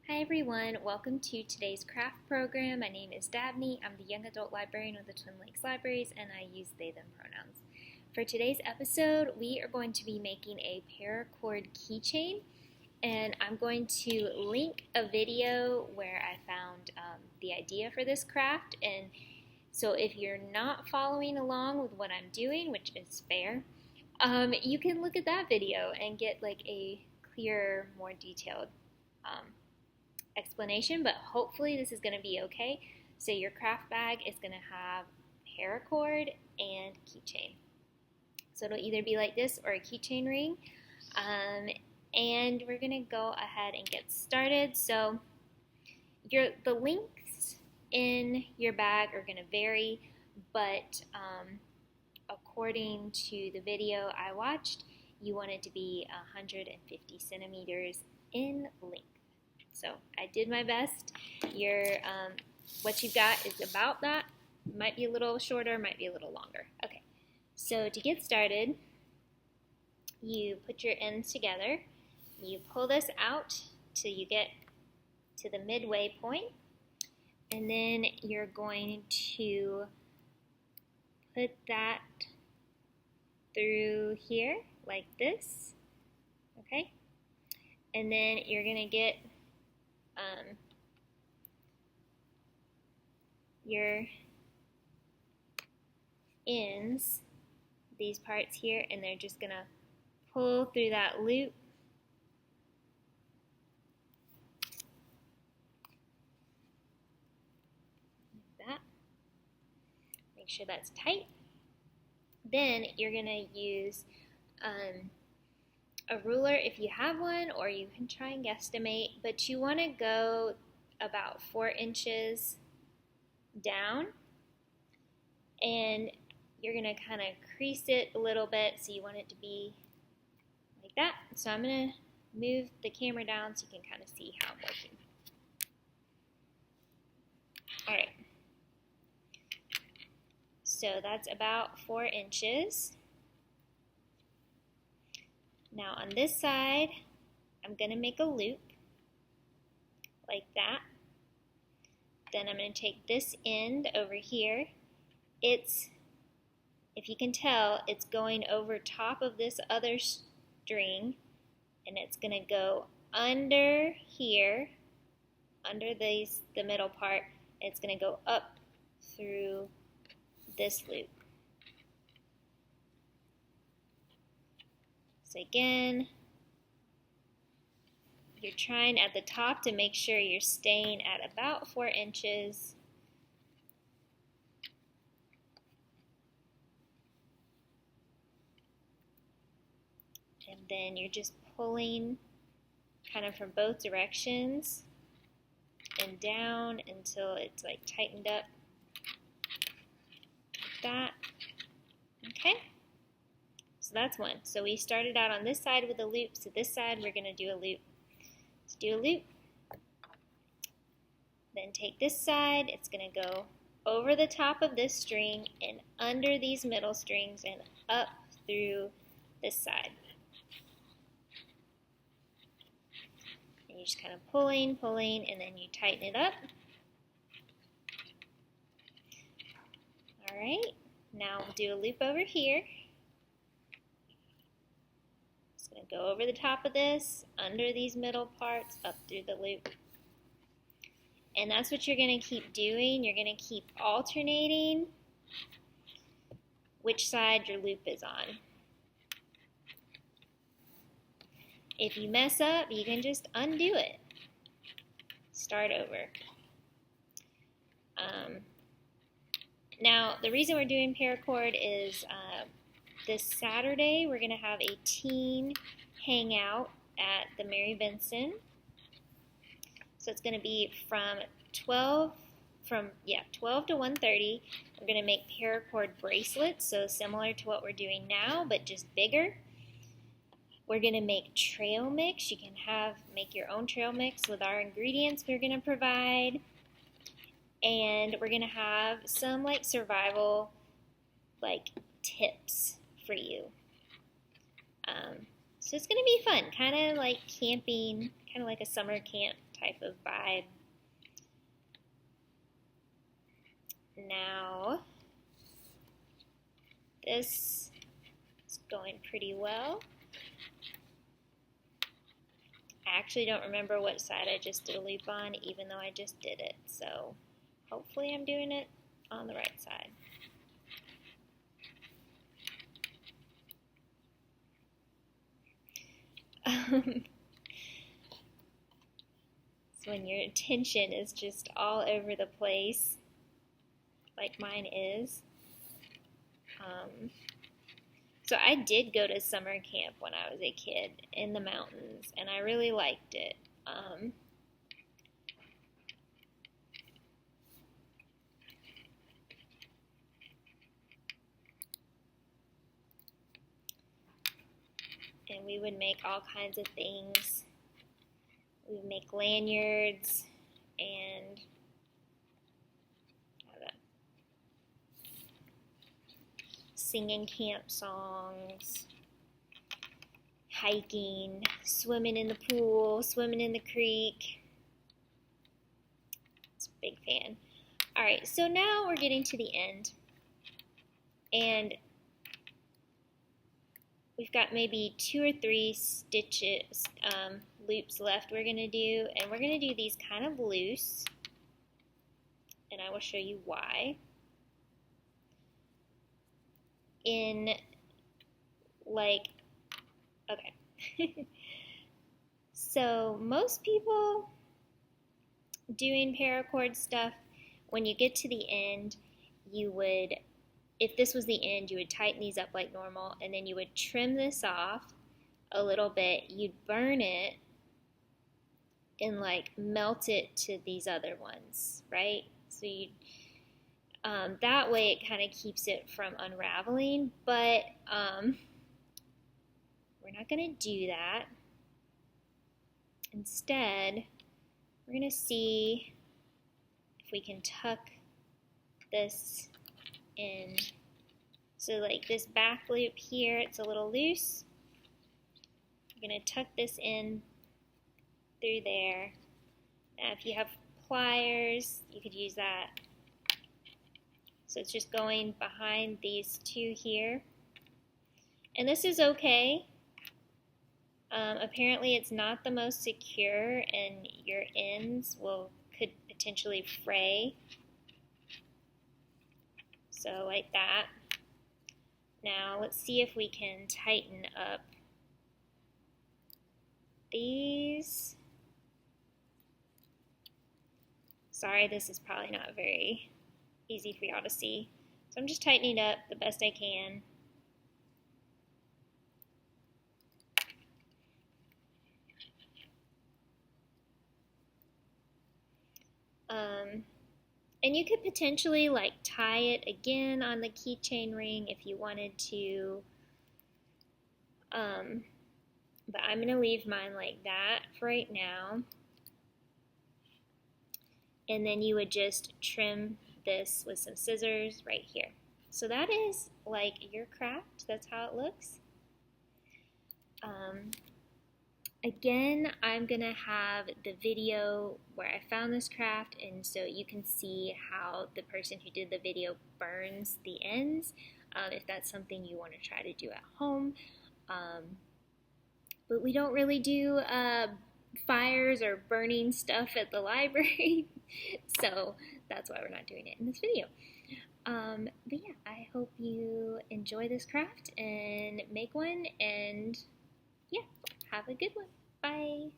Hi everyone, welcome to today's craft program. My name is Dabney. I'm the young adult librarian with the Twin Lakes Libraries and I use they them pronouns. For today's episode, we are going to be making a paracord keychain, and I'm going to link a video where I found the idea for this craft. And so if you're not following along with what I'm doing, which is fair, you can look at that video and get like a clearer, more detailed explanation, but hopefully this is going to be okay. So your craft bag is going to have paracord and keychain. So it'll either be like this or a keychain ring. And we're going to go ahead and get started. So the links in your bag are going to vary, but according to the video I watched, you want it to be 150 centimeters in length. So I did my best. What you've got is about that. Might be a little shorter, might be a little longer. Okay, so to get started, you put your ends together. You pull this out till you get to the midway point, and then you're going to put that through here like this, okay? And then you're gonna get your ends, these parts here, and they're just gonna pull through that loop. Like that. Make sure that's tight. Then you're gonna use a ruler if you have one, or you can try and guesstimate, but you want to go about 4 inches down, and you're going to kind of crease it a little bit, so you want it to be like that. So I'm going to move the camera down so you can kind of see how I'm working. Alright, so that's about 4 inches. Now on this side, I'm going to make a loop like that. Then I'm going to take this end over here. If you can tell, it's going over top of this other string, and it's going to go under here, under the middle part. It's going to go up through this loop. So again, you're trying at the top to make sure you're staying at about 4 inches. And then you're just pulling kind of from both directions and down until it's like tightened up like that. Okay? So that's one. So we started out on this side with a loop, so this side we're going to do a loop. Let's do a loop. Then take this side, it's going to go over the top of this string and under these middle strings and up through this side. And you're just kind of pulling, and then you tighten it up. Alright, now we'll do a loop over here. Go over the top of this, under these middle parts, up through the loop. And that's what you're going to keep doing. You're going to keep alternating which side your loop is on. If you mess up, you can just undo it. Start over. Now, the reason we're doing paracord is this Saturday we're going to have a teen hangout at the Mary Vinson. So it's going to be from 12 to 1:30. We're going to make paracord bracelets, so similar to what we're doing now, but just bigger. We're going to make trail mix. You can make your own trail mix with our ingredients we're going to provide. And we're going to have some like survival tips for you. So it's going to be fun, kind of like camping, kind of like a summer camp type of vibe. Now, this is going pretty well. I actually don't remember what side I just did a loop on, even though I just did it. So hopefully I'm doing it on the right side. So when your attention is just all over the place, like mine is. So I did go to summer camp when I was a kid in the mountains, and I really liked it. And we would make all kinds of things. We would make lanyards and singing camp songs, hiking, swimming in the pool, swimming in the creek. It's a big fan. Alright, so now we're getting to the end. And we've got maybe 2 or 3 stitches, loops left we're going to do. And we're going to do these kind of loose. And I will show you why. Okay. So most people doing paracord stuff, when you get to the end, you would, if this was the end, you would tighten these up like normal, and then you would trim this off a little bit. You'd burn it and like melt it to these other ones, right? So you that way it kind of keeps it from unraveling, but we're not going to do that. Instead, we're going to see if we can tuck this in. So like this back loop here, it's a little loose. I'm going to tuck this in through there. Now if you have pliers, you could use that. So it's just going behind these 2 here. And this is okay. Apparently it's not the most secure, and your ends could potentially fray. So like that. Now let's see if we can tighten up these. Sorry, this is probably not very easy for y'all to see. So I'm just tightening up the best I can. And you could potentially like tie it again on the keychain ring if you wanted to. But I'm going to leave mine like that for right now. And then you would just trim this with some scissors right here. So that is like your craft. That's how it looks. Again, I'm going to have the video where I found this craft, and so you can see how the person who did the video burns the ends, if that's something you want to try to do at home. But we don't really do fires or burning stuff at the library, so that's why we're not doing it in this video. But yeah, I hope you enjoy this craft and make one, and yeah, have a good one. Bye.